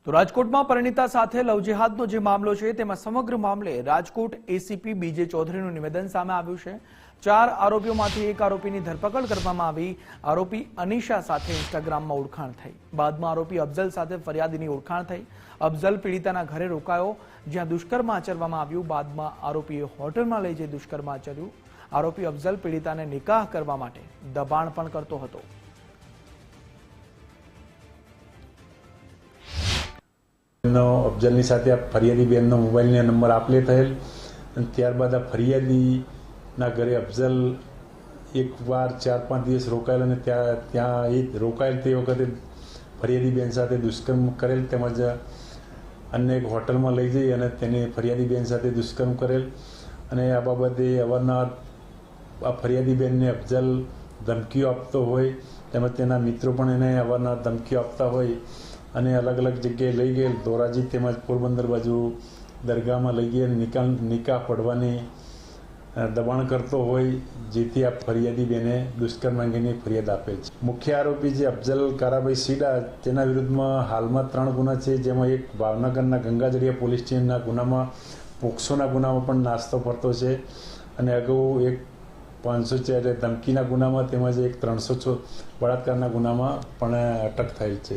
તો રાજકોટમાં પરિણીતા સાથે લવ જેહાદનો જે મામલો છે તેમાં સમગ્ર મામલે રાજકોટ એસીપી બીજે ચૌધરીનું નિવેદન સામે આવ્યું છે। 4 આરોપીઓમાંથી એક આરોપીની ધરપકડ કરવામાં આવી। આરોપી અનિશા સાથે ઇન્સ્ટાગ્રામમાં ઓળખાણ થઈ। બાદમાં આરોપી અફઝલ સાથે ફરિયાદીની ઓળખાણ થઈ। અફઝલ પીડિતાના ઘરે રોકાયો જ્યાં દુષ્કર્મ આચરવામાં આવ્યું। બાદમાં આરોપીએ હોટલમાં લઈ જઈ દુષ્કર્મ આચર્યું। આરોપી અફઝલ પીડિતાને નિકાહ કરવા માટે દબાણ પણ કરતો હતો। અફઝલની સાથે આ ફરિયાદી બેનનો મોબાઈલનો નંબર આપલે થયેલ અને ત્યારબાદ આ ફરિયાદીના ઘરે અફઝલ એકવાર 4-5 દિવસ રોકાયેલ અને ત્યાં એ રોકાયેલ તે વખતે ફરિયાદી બેન સાથે દુષ્કર્મ કરેલ તેમજ અન્ય એક હોટલમાં લઈ જઈ અને તેને ફરિયાદી બેન સાથે દુષ્કર્મ કરેલ અને આ બાબતે અવારનવાર આ ફરિયાદી બેનને અફઝલ ધમકીઓ આપતો હોય તેમજ તેના મિત્રો પણ એને અવારનવાર ધમકીઓ આપતા હોય અને અલગ અલગ જગ્યાએ લઈ ગયેલ ધોરાજી તેમજ પોરબંદર બાજુ દરગાહમાં લઈ ગયેલ નિકાહ પડવાની દબાણ કરતો હોય જેથી આ ફરિયાદી બેને દુષ્કર્મ અંગેની ફરિયાદ આપેલ છે। મુખ્ય આરોપી જે અફઝલ કારાભાઈ સીડા તેના વિરુદ્ધમાં હાલમાં 3 ગુના છે, જેમાં એક ભાવનગરના ગંગાજળિયા પોલીસ સ્ટેશનના ગુનામાં પોક્સોના ગુનામાં પણ નાસ્તો ફરતો છે અને અગાઉ એક 504 ધમકીના ગુનામાં તેમજ એક 306 બળાત્કારના ગુનામાં પણ અટક થયેલ છે।